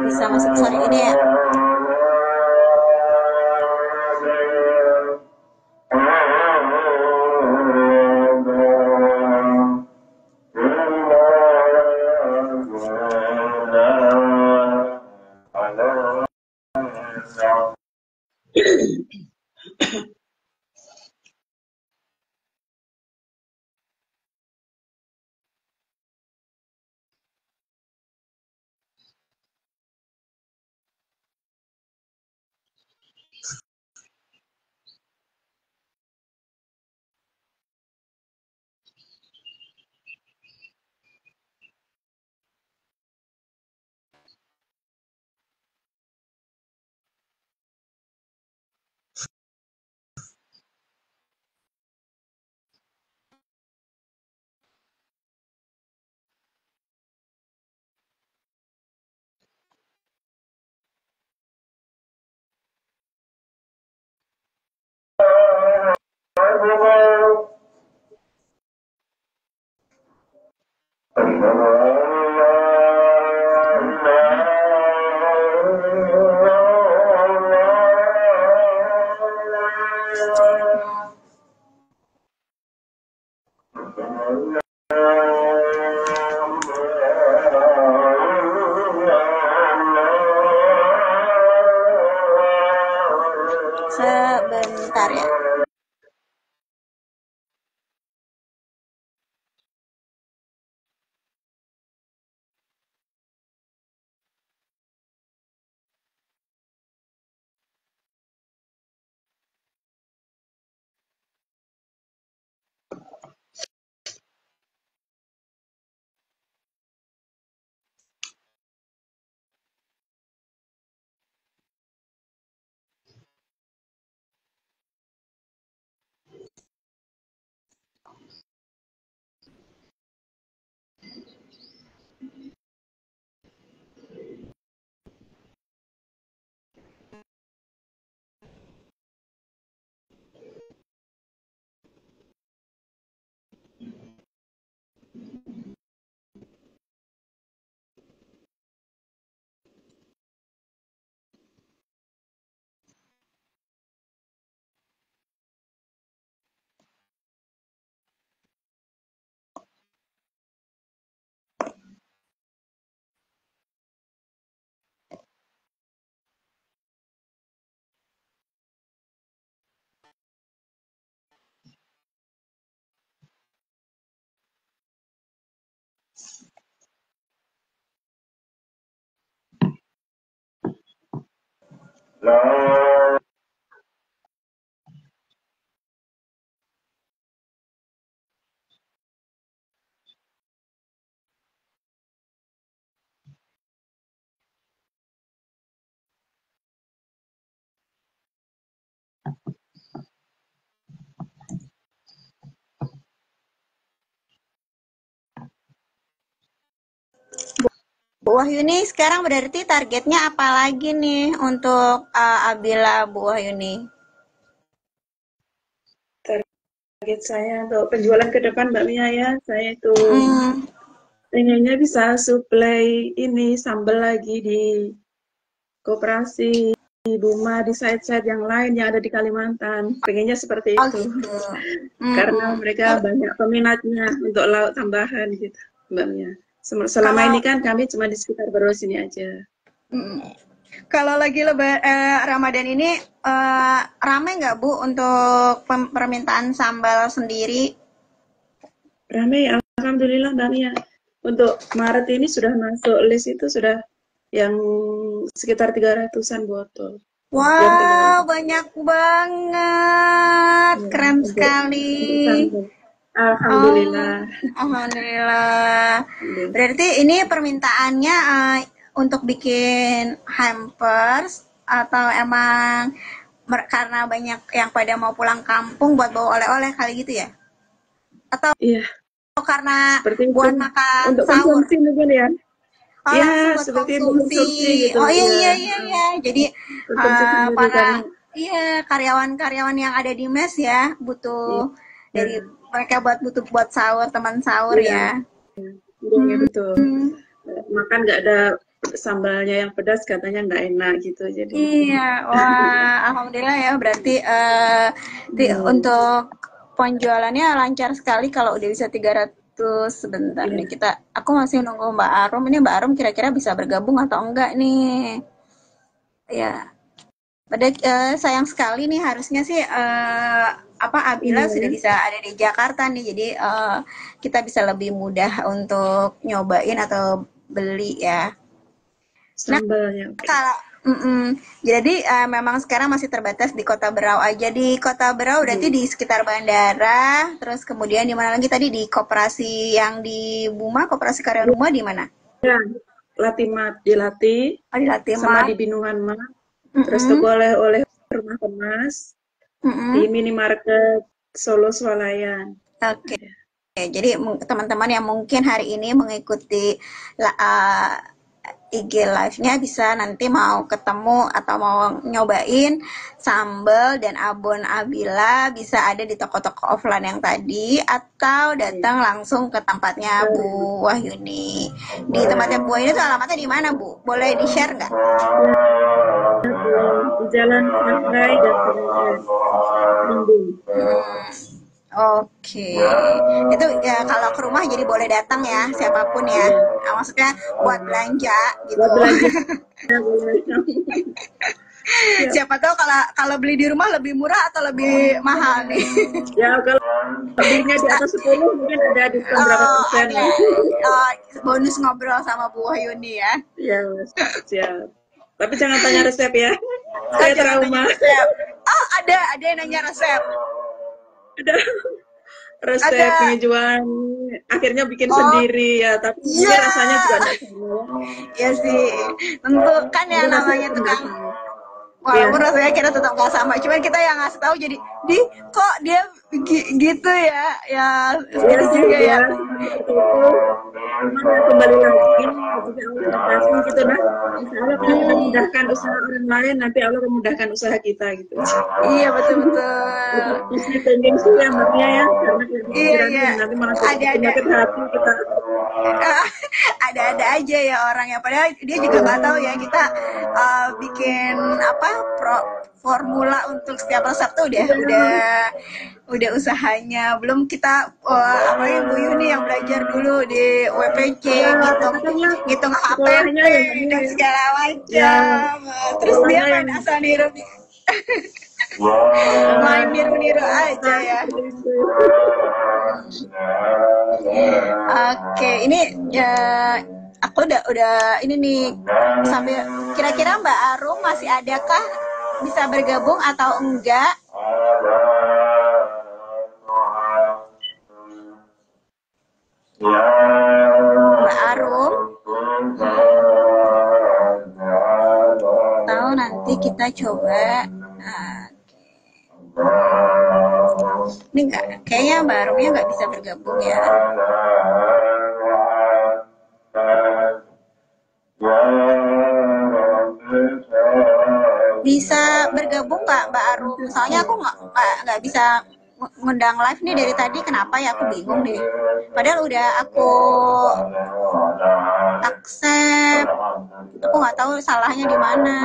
[SPEAKER 1] bisa masuk sore ini ya. Sebentar ya. Bu Wahyuni sekarang berarti targetnya apa lagi nih untuk Abila, Bu Wahyuni?
[SPEAKER 2] Target saya untuk penjualan ke depan Mbak Mia ya, saya itu pengennya bisa supply ini sambal lagi di koperasi, di Buma, di site-site yang lain yang ada di Kalimantan. Pengennya seperti
[SPEAKER 1] Oh
[SPEAKER 2] itu.
[SPEAKER 1] gitu.
[SPEAKER 2] Karena mereka banyak peminatnya untuk lauk tambahan gitu, Mbak Mia. Selama
[SPEAKER 1] Kalau
[SPEAKER 2] ini kan kami cuma di sekitar Brebes sini aja.
[SPEAKER 1] kalau lagi Ramadan ini ramai nggak Bu untuk permintaan sambal sendiri?
[SPEAKER 2] Ramai, alhamdulillah Mbak Mia. Untuk Maret ini sudah masuk list itu sudah yang sekitar 300-an botol.
[SPEAKER 1] Wow, banyak banget. Keren sekali.
[SPEAKER 2] Alhamdulillah.
[SPEAKER 1] Alhamdulillah. Berarti ini permintaannya untuk bikin hampers atau emang karena banyak yang pada mau pulang kampung buat bawa oleh-oleh kali gitu ya? Atau
[SPEAKER 2] Iya.
[SPEAKER 1] Karena
[SPEAKER 2] Seperti
[SPEAKER 1] buat
[SPEAKER 2] itu.
[SPEAKER 1] makan
[SPEAKER 2] Untuk
[SPEAKER 1] sahur?
[SPEAKER 2] konsumsi mungkin ya.
[SPEAKER 1] Oh,
[SPEAKER 2] Ya,
[SPEAKER 1] langsung buat
[SPEAKER 2] seperti itu
[SPEAKER 1] konsumsi.
[SPEAKER 2] konsumsi gitu.
[SPEAKER 1] Oh iya. Jadi
[SPEAKER 2] Konsumsi sendiri
[SPEAKER 1] para
[SPEAKER 2] karena
[SPEAKER 1] karyawan-karyawan yang ada di mes ya butuh dari mereka butuh sahur, teman sahur ya.
[SPEAKER 2] Iya betul. Makan nggak ada sambalnya yang pedas katanya nggak enak gitu. Jadi
[SPEAKER 1] Iya, wah, alhamdulillah ya. Berarti untuk penjualannya lancar sekali kalau udah bisa 300. Sebentar
[SPEAKER 2] iya.
[SPEAKER 1] nih, aku masih nunggu Mbak Arum. Ini Mbak Arum kira-kira bisa bergabung atau enggak nih? Ya, sayang sekali nih, harusnya sih Abila
[SPEAKER 2] Iya
[SPEAKER 1] sudah
[SPEAKER 2] ya,
[SPEAKER 1] bisa ada di Jakarta nih. Jadi kita bisa lebih mudah untuk nyobain atau beli ya. Nah,
[SPEAKER 2] sambalnya. Oke.
[SPEAKER 1] kalau jadi memang sekarang masih terbatas di Kota Berau aja. Di Kota Berau berarti
[SPEAKER 2] Hmm.
[SPEAKER 1] di sekitar bandara, terus kemudian di mana lagi tadi, di koperasi yang di Buma, koperasi karya rumah di mana?
[SPEAKER 2] Ya, Latimat dilatih
[SPEAKER 1] Oh, di
[SPEAKER 2] sama
[SPEAKER 1] Latimar.
[SPEAKER 2] di Bindungan Mat. Terus toko
[SPEAKER 1] Mm-mm,
[SPEAKER 2] oleh-oleh Rumah Kemas di
[SPEAKER 1] mm-mm.
[SPEAKER 2] minimarket Solo Swalayan.
[SPEAKER 1] Oke. Jadi teman-teman yang mungkin hari ini mengikuti IG live-nya bisa nanti mau ketemu atau mau nyobain sambal dan abon Abila, bisa ada di toko-toko offline yang tadi atau datang langsung ke tempatnya Bu Wahyuni. Di tempatnya Bu Wahyuni itu alamatnya di mana, Bu? Boleh di-share nggak?
[SPEAKER 2] Di Jalan Sangrai dan Seragen, Bandung.
[SPEAKER 1] Oke, itu ya kalau ke rumah jadi boleh datang ya, siapapun ya.
[SPEAKER 2] Iya,
[SPEAKER 1] Maksudnya buat belanja gitu.
[SPEAKER 2] buat belanja boleh. Ya,
[SPEAKER 1] Siapa tahu kalau kalau beli di rumah lebih murah atau lebih mahal nih.
[SPEAKER 2] ya kalau belinya di atas 10 mungkin ada diskon berapa
[SPEAKER 1] Oh,
[SPEAKER 2] persen
[SPEAKER 1] ada
[SPEAKER 2] lah.
[SPEAKER 1] bonus ngobrol sama Bu Wahyuni ya.
[SPEAKER 2] Ya, siap. Tapi jangan tanya resep ya.
[SPEAKER 1] Oh,
[SPEAKER 2] Saya
[SPEAKER 1] jangan tanya
[SPEAKER 2] trauma.
[SPEAKER 1] resep. Oh, ada yang nanya resep.
[SPEAKER 2] Ada resep
[SPEAKER 1] Ada.
[SPEAKER 2] pengen jualan, akhirnya bikin
[SPEAKER 1] Oh,
[SPEAKER 2] sendiri ya. Tapi mungkin
[SPEAKER 1] iya.
[SPEAKER 2] rasanya juga enggak sama ya.
[SPEAKER 1] Iya sih. Tentu kan yang
[SPEAKER 2] Mungkin rasanya
[SPEAKER 1] namanya
[SPEAKER 2] enggak
[SPEAKER 1] tukang,
[SPEAKER 2] sama. Iya.
[SPEAKER 1] walaupun rasanya kita tetap nggak sama, cuman kita yang ngasih tahu jadi, di kok dia gitu ya, ya
[SPEAKER 2] Iya
[SPEAKER 1] itu
[SPEAKER 2] sih,
[SPEAKER 1] juga
[SPEAKER 2] ya
[SPEAKER 1] ya.
[SPEAKER 2] seperti itu. Cuman ya kembali lagi, jika Allah berkasih gitu nah. Insya Allah kalau kita mudahkan usaha orang lain, nanti Allah akan mudahkan usaha kita gitu.
[SPEAKER 1] Iya, betul betul.
[SPEAKER 2] Itu positif thinking sih ya mbaknya ya, karena kalau
[SPEAKER 1] Iya
[SPEAKER 2] kepikiran
[SPEAKER 1] iya,
[SPEAKER 2] nanti malah jadi
[SPEAKER 1] ada
[SPEAKER 2] penyakit hati kita.
[SPEAKER 1] ada aja ya orang yang padahal dia juga nggak tahu ya kita bikin formula untuk setiap resep tuh
[SPEAKER 2] Iya,
[SPEAKER 1] udah usahanya, belum kita apalagi Bu Yuni yang belajar dulu di WPC,
[SPEAKER 2] iya,
[SPEAKER 1] ngitung
[SPEAKER 2] katanya
[SPEAKER 1] ngitung HPP
[SPEAKER 2] sekolahnya ya mbaknya
[SPEAKER 1] dan
[SPEAKER 2] ya.
[SPEAKER 1] segala
[SPEAKER 2] Ya,
[SPEAKER 1] macam. Terus dia
[SPEAKER 2] sekolahnya yang
[SPEAKER 1] main asal niru, main niru-niru aja
[SPEAKER 2] nah,
[SPEAKER 1] ya.
[SPEAKER 2] seperti itu.
[SPEAKER 1] Oke, ini ya, aku udah ini nih, sambil kira-kira Mbak Arum masih adakah, bisa bergabung atau enggak? Mbak Arum, tahu nanti kita coba. Nah, ini enggak, kayaknya Mbak Arumnya nggak bisa bergabung ya. Bisa bergabung nggak Mbak Arum? Soalnya aku nggak bisa ngundang live nih dari tadi. Kenapa ya? Aku bingung deh. Padahal udah aku accept. Aku nggak tahu salahnya di mana.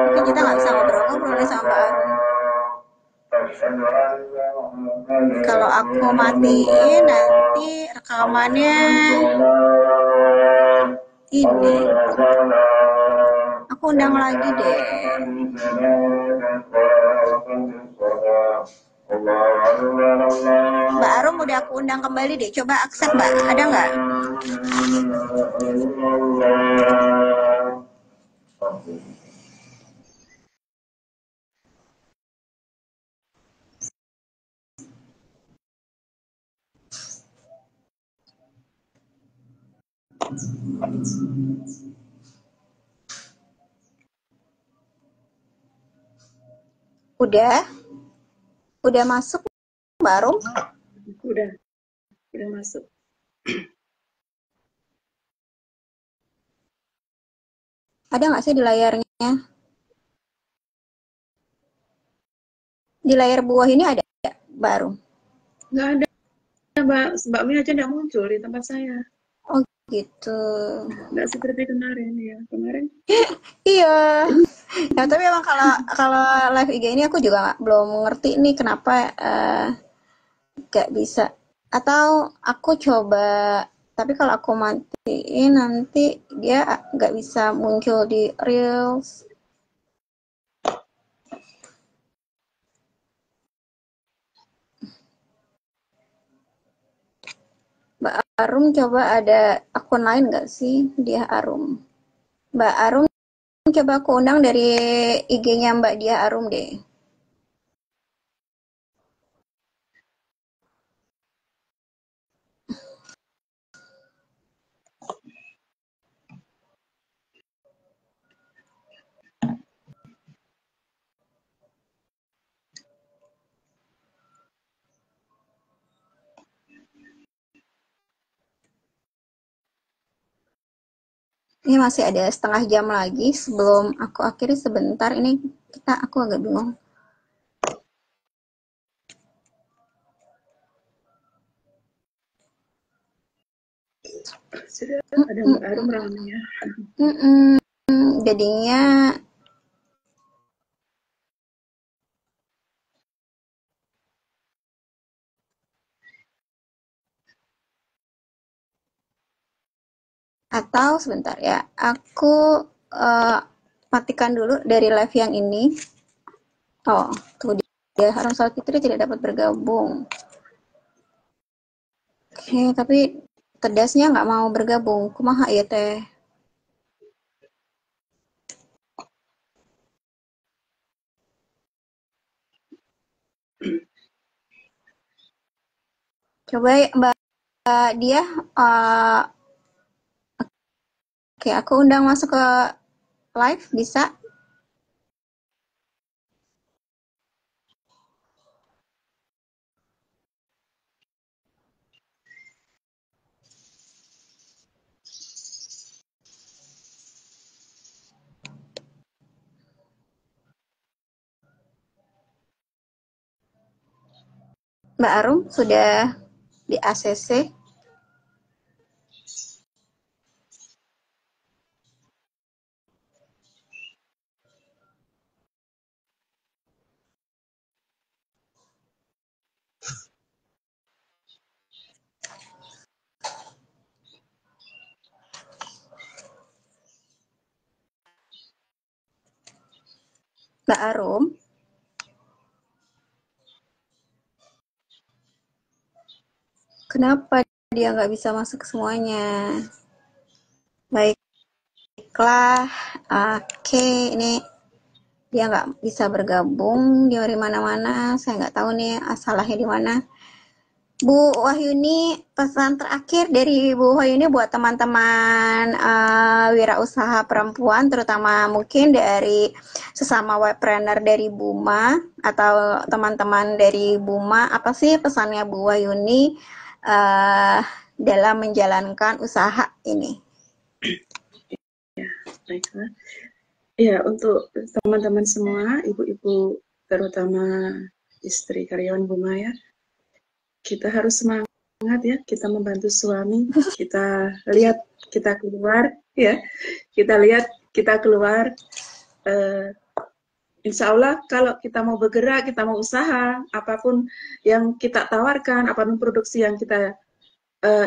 [SPEAKER 1] Mungkin kita nggak bisa ngobrol-ngobrol nih sama Mbak Arum. Kalau aku matiin nanti rekamannya ini. Aku undang lagi deh. Mbak Arum udah aku undang kembali deh. Coba accept Mbak. Ada nggak? Udah? Udah masuk Mbak Arum?
[SPEAKER 2] Udah masuk.
[SPEAKER 1] Ada nggak sih di layarnya? Di layar buah ini ada Mbak Arum?
[SPEAKER 2] Nggak ada. Mbak Mi aja nggak muncul di tempat saya.
[SPEAKER 1] Oh gitu.
[SPEAKER 2] Nggak seperti kemarin ya. Kemarin
[SPEAKER 1] Iya.
[SPEAKER 2] ini
[SPEAKER 1] Ya tapi emang kalau kalau live IG ini aku juga belum ngerti nih kenapa nggak bisa. Atau aku coba, tapi kalau aku matiin nanti dia nggak bisa muncul di Reels. Mbak Arum coba ada akun lain nggak sih dia Arum? Mbak Arum coba aku undang dari IG-nya Mbak Dia Arum deh. Ini masih ada setengah jam lagi sebelum aku akhiri sebentar. Ini aku agak bingung.
[SPEAKER 2] sudah ada
[SPEAKER 1] Mm,
[SPEAKER 2] Mbak Arum ramai ya.
[SPEAKER 1] mm, mm. Jadinya atau sebentar ya, aku eh, matikan dulu dari live yang ini. Oh, tuh dia Harum Salfitri tidak dapat bergabung. Oke, tapi terdasnya nggak mau bergabung. Kumaha ya teh? Coba ya, Mbak dia, oke aku undang masuk ke live bisa? Mbak Arum sudah di ACC. Mbak Arum, kenapa dia nggak bisa masuk semuanya? Baiklah, oke, ini dia nggak bisa bergabung dari mana-mana. Saya nggak tahu nih asalnya di mana. Bu Wahyuni, pesan terakhir dari Bu Wahyuni buat teman-teman wirausaha perempuan, terutama mungkin dari sesama webpreneur dari Buma atau teman-teman dari Buma, apa sih pesannya Bu Wahyuni dalam menjalankan usaha ini?
[SPEAKER 2] Ya, baiklah. Ya, untuk teman-teman semua, ibu-ibu terutama istri karyawan Buma ya, kita harus semangat ya, kita membantu suami, kita lihat kita keluar ya, kita lihat kita keluar. Insya Allah kalau kita mau bergerak, kita mau usaha, apapun yang kita tawarkan, apapun produksi yang kita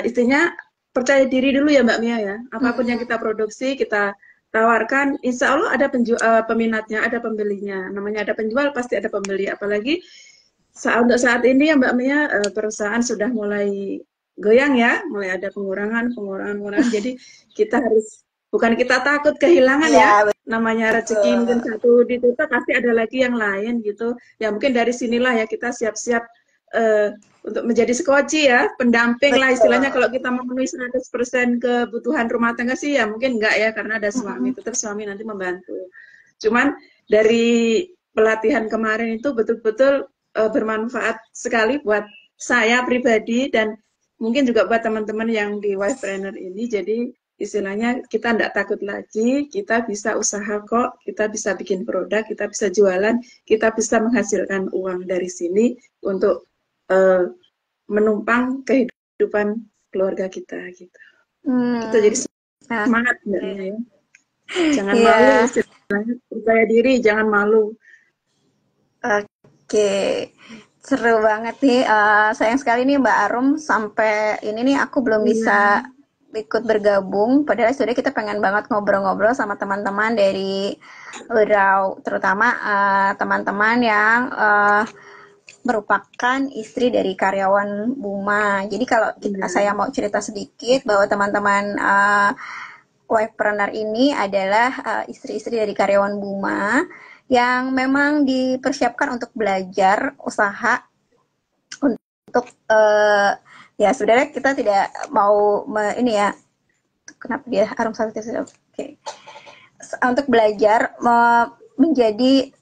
[SPEAKER 2] istrinya percaya diri dulu ya Mbak Mia ya. Apapun yang kita produksi, kita tawarkan, insya Allah ada peminatnya, ada pembelinya. Namanya ada penjual, pasti ada pembeli. Apalagi untuk saat ini ya Mbak Mia, perusahaan sudah mulai goyang ya, mulai ada pengurangan. Jadi kita harus, bukan kita takut kehilangan ya,
[SPEAKER 1] Iya,
[SPEAKER 2] namanya rezeki mungkin
[SPEAKER 1] betul.
[SPEAKER 2] satu ditutup, pasti ada lagi yang lain gitu. Ya mungkin dari sinilah ya kita siap-siap untuk menjadi skoci ya, pendamping lah istilahnya.
[SPEAKER 1] Betul.
[SPEAKER 2] Kalau kita memenuhi 100% kebutuhan rumah tangga sih ya mungkin enggak ya, karena ada suami, tetap suami nanti membantu. Cuman dari pelatihan kemarin itu betul-betul bermanfaat sekali buat saya pribadi dan mungkin juga buat teman-teman yang di Wifepreneur ini. Jadi istilahnya kita enggak takut lagi, kita bisa usaha kok, kita bisa bikin produk, kita bisa jualan, kita bisa menghasilkan uang dari sini untuk menumpang kehidupan keluarga kita gitu. Kita jadi semangat sebenarnya ya. Jangan malu, istilahnya percaya diri, jangan malu.
[SPEAKER 1] Oke, seru banget nih. Sayang sekali nih Mbak Arum sampai ini nih aku belum bisa ikut bergabung. Padahal sudah kita pengen banget ngobrol-ngobrol sama teman-teman dari Berau, terutama teman-teman yang merupakan istri dari karyawan Buma. Jadi kalau saya mau cerita sedikit bahwa teman-teman wifepreneur ini adalah istri-istri dari karyawan Buma yang memang dipersiapkan untuk belajar usaha untuk ya sebenarnya kita tidak mau ini ya, kenapa dia Arum satu oke, untuk belajar menjadi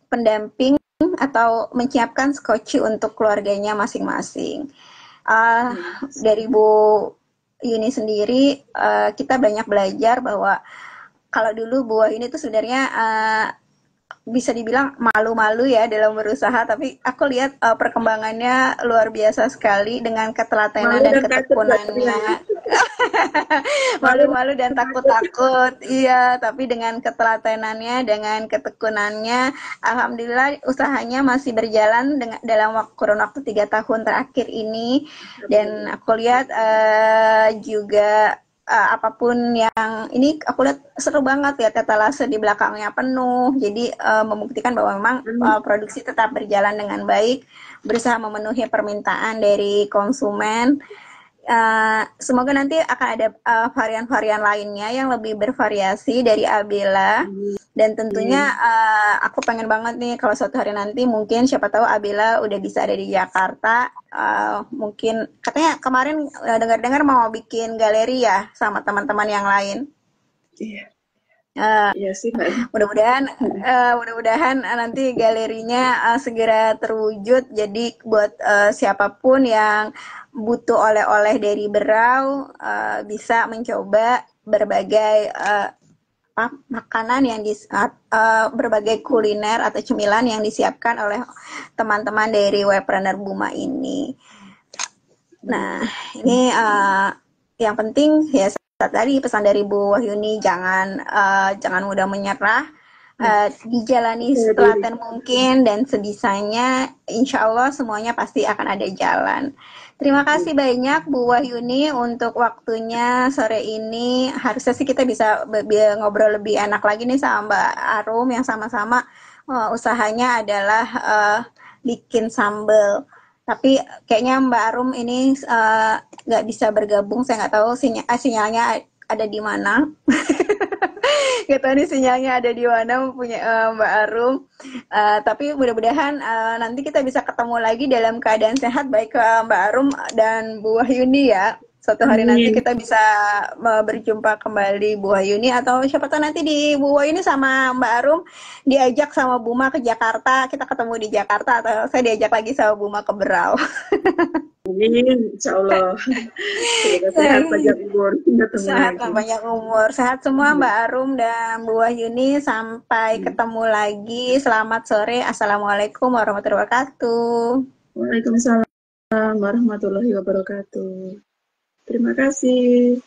[SPEAKER 1] pendamping atau menyiapkan skoci untuk keluarganya masing-masing. Dari Bu Yuni sendiri kita banyak belajar bahwa kalau dulu Bu Yuni itu sebenarnya bisa dibilang malu-malu ya dalam berusaha, tapi aku lihat perkembangannya luar biasa sekali dengan ketelatenan dan ketekunannya. Malu-malu dan takut-takut, iya, tapi dengan ketelatenannya, dengan ketekunannya, alhamdulillah usahanya masih berjalan dalam kurun waktu 3 tahun terakhir ini. Dan aku lihat juga apapun yang ini aku lihat seru banget ya, etalase di belakangnya penuh, jadi membuktikan bahwa memang produksi tetap berjalan dengan baik, berusaha memenuhi permintaan dari konsumen. Semoga nanti akan ada varian-varian lainnya yang lebih bervariasi dari Abela, dan tentunya aku pengen banget nih kalau suatu hari nanti mungkin siapa tahu Abela udah bisa ada di Jakarta. Mungkin katanya kemarin dengar-dengar mau bikin galeri ya sama teman-teman yang lain.
[SPEAKER 2] Iya. Iya sih Mbak.
[SPEAKER 1] Mudah-mudahan nanti galerinya segera terwujud. Jadi buat siapapun yang butuh oleh-oleh dari Berau bisa mencoba berbagai makanan yang berbagai kuliner atau cemilan yang disiapkan oleh teman-teman dari webpreneur Buma ini. Nah, ini yang penting ya tadi pesan dari Bu Wahyuni, jangan mudah menyerah, dijalani setelaten mungkin dan sebisanya, insya Allah semuanya pasti akan ada jalan. Terima kasih banyak Bu Wahyuni untuk waktunya sore ini. Harusnya sih kita bisa ngobrol lebih enak lagi nih sama Mbak Arum yang sama-sama usahanya adalah bikin sambal. Tapi kayaknya Mbak Arum ini nggak bisa bergabung. Saya nggak tahu sinyalnya ada di mana. Nggak tahu nih sinyalnya ada di mana punya Mbak Arum. Tapi mudah-mudahan nanti kita bisa ketemu lagi dalam keadaan sehat, baik Mbak Arum dan Bu Wahyuni ya. Suatu hari nanti kita bisa berjumpa kembali Bu Wahyuni, atau siapa tahu nanti di Bu Wahyuni sama Mbak Arum diajak sama Buma ke Jakarta, kita ketemu di Jakarta, atau saya diajak lagi sama Buma ke Berau.
[SPEAKER 2] Amin, insya Allah. Sehat panjang umur.
[SPEAKER 1] Sehat banyak umur. Sehat semua Mbak Arum dan Bu Wahyuni. Sampai ketemu lagi. Selamat sore. Assalamualaikum warahmatullahi wabarakatuh.
[SPEAKER 2] Waalaikumsalam warahmatullahi wabarakatuh. Terima kasih.